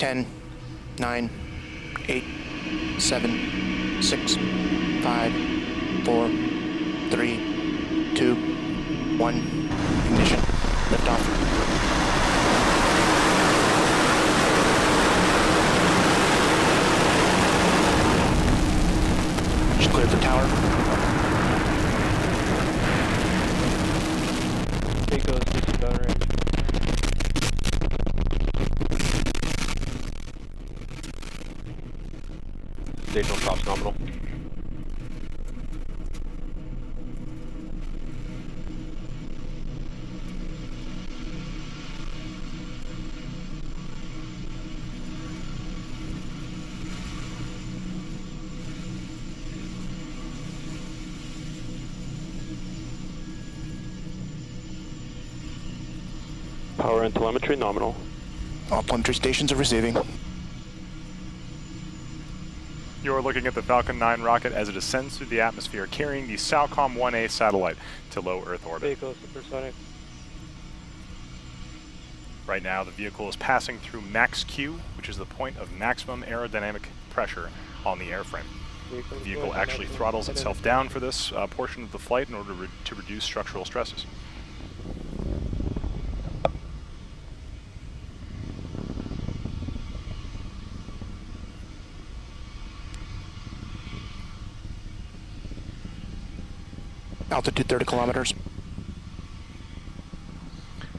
10, 9, 8, 7, 6, 5, 4, 3, 2, 1. Ignition. Liftoff. Just cleared the tower. Take 60 down range. Station stops nominal. Power and telemetry nominal. All planetary stations are receiving. You're looking at the Falcon 9 rocket as it ascends through the atmosphere, carrying the SAOCOM 1A satellite to low Earth orbit. Vehicle supersonic. Right now, the vehicle is passing through max Q, which is the point of maximum aerodynamic pressure on the airframe. The vehicle actually throttles itself down for this portion of the flight in order to reduce structural stresses. Altitude 30 kilometers.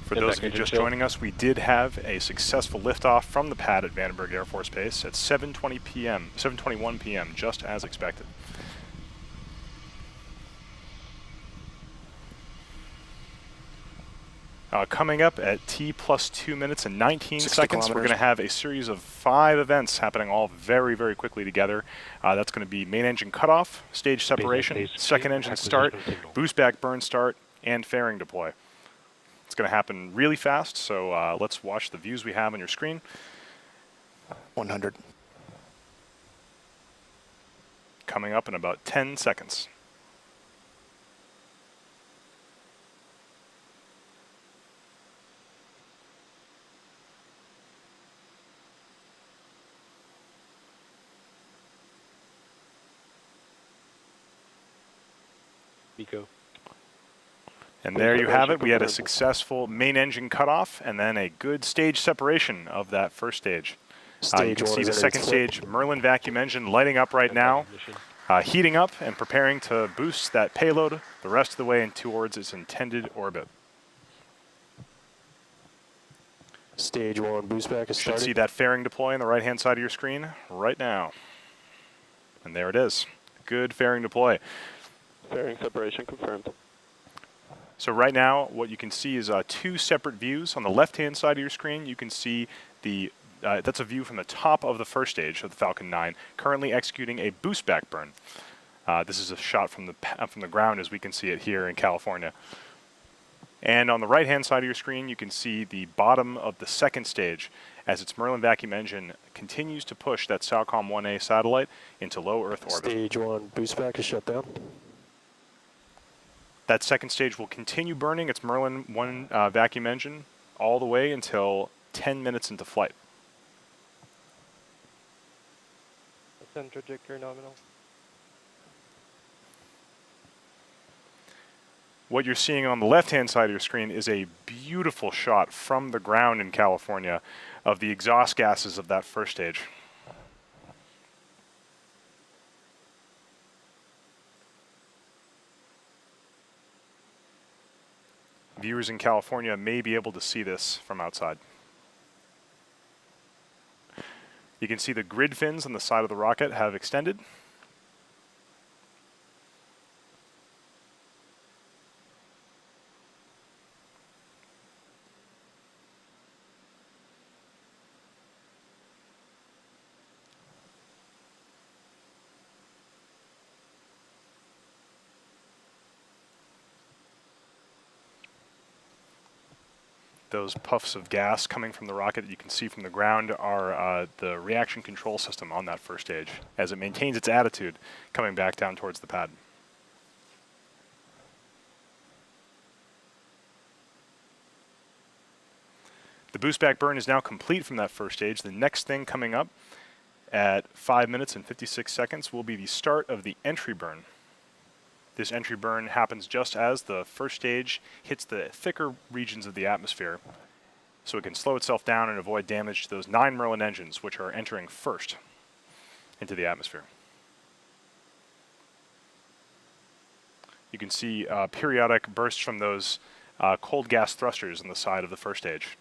For those of you just joining us, we did have a successful liftoff from the pad at Vandenberg Air Force Base at 7:21 p.m., just as expected. Coming up at T plus 2 minutes and 19 seconds, we're going to have a series of 5 events happening all very, very quickly together. That's going to be main engine cutoff, stage separation, second engine start, boost back burn start, and fairing deploy. It's going to happen really fast, so let's watch the views we have on your screen. 100. Coming up in about 10 seconds. Nico. And there you have it. We had a successful main engine cutoff and then a good stage separation of that first stage. You can see the second stage Merlin vacuum engine lighting up right now, heating up and preparing to boost that payload the rest of the way towards its intended orbit. Stage 1 boost back is starting. Should see that fairing deploy on the right-hand side of your screen right now. And there it is. Good fairing deploy. Fairing separation confirmed. So right now, what you can see is 2 separate views. On the left-hand side of your screen, you can see the that's a view from the top of the first stage of the Falcon 9, currently executing a boost back burn. This is a shot from the ground as we can see it here in California. And on the right-hand side of your screen, you can see the bottom of the second stage as its Merlin vacuum engine continues to push that SAOCOM 1A satellite into low Earth orbit. Stage 1 boost back is shut down. That second stage will continue burning its Merlin 1 vacuum engine all the way until 10 minutes into flight. Ascend trajectory nominal. What you're seeing on the left-hand side of your screen is a beautiful shot from the ground in California of the exhaust gases of that first stage. Viewers in California may be able to see this from outside. You can see the grid fins on the side of the rocket have extended. Those puffs of gas coming from the rocket that you can see from the ground are the reaction control system on that first stage as it maintains its attitude coming back down towards the pad. The boost back burn is now complete from that first stage. The next thing coming up at 5 minutes and 56 seconds will be the start of the entry burn. This entry burn happens just as the first stage hits the thicker regions of the atmosphere, so it can slow itself down and avoid damage to those 9 Merlin engines, which are entering first into the atmosphere. You can see periodic bursts from those cold gas thrusters on the side of the first stage.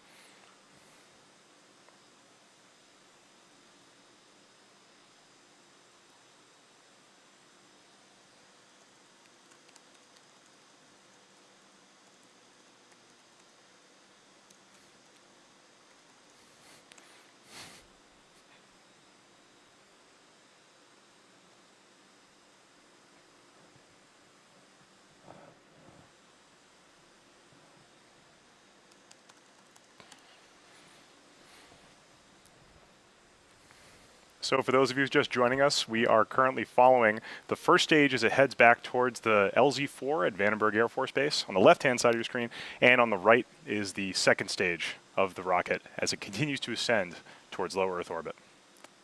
So for those of you just joining us, we are currently following the first stage as it heads back towards the LZ-4 at Vandenberg Air Force Base on the left-hand side of your screen, and on the right is the second stage of the rocket as it continues to ascend towards low Earth orbit.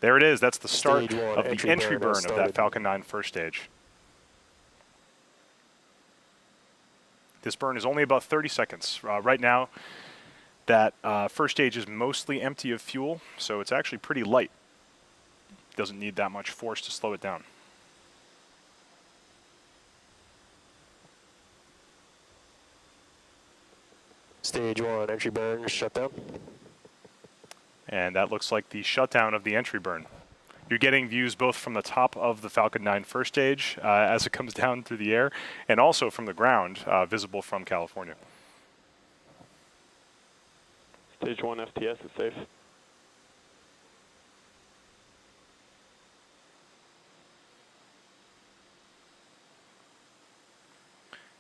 There it is. That's the start of the entry burn of that Falcon 9 first stage. This burn is only about 30 seconds. Right now, that first stage is mostly empty of fuel, so it's actually pretty light. Doesn't need that much force to slow it down. Stage 1, entry burn, shutdown. And that looks like the shutdown of the entry burn. You're getting views both from the top of the Falcon 9 first stage as it comes down through the air, and also from the ground, visible from California. Stage 1 FTS is safe.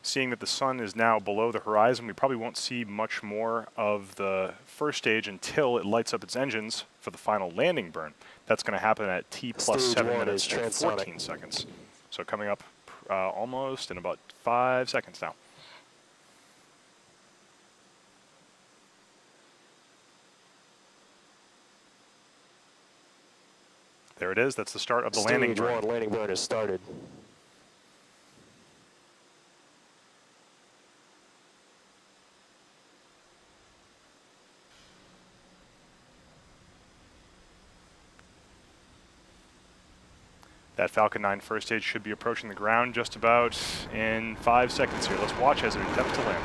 Seeing that the sun is now below the horizon, we probably won't see much more of the first stage until it lights up its engines for the final landing burn. That's going to happen at T plus 7 minutes and 14 seconds. So coming up almost in about 5 seconds now. There it is. That's the start of the landing burn. Stage 1 landing burn has started. That Falcon 9 first stage should be approaching the ground just about in 5 seconds here. Let's watch as it attempts to land.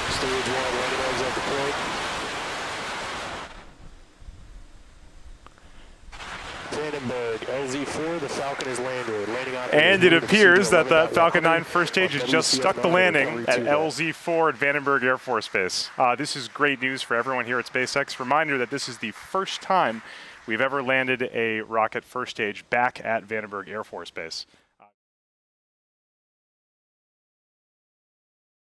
Stage 1 landing legs at the point. Vandenberg, LZ-4, the Falcon is landed. And it appears that that Falcon 9 first stage has just stuck the landing at LZ-4 at Vandenberg Air Force Base. This is great news for everyone here at SpaceX. Reminder that this is the first time we've ever landed a rocket first stage back at Vandenberg Air Force Base.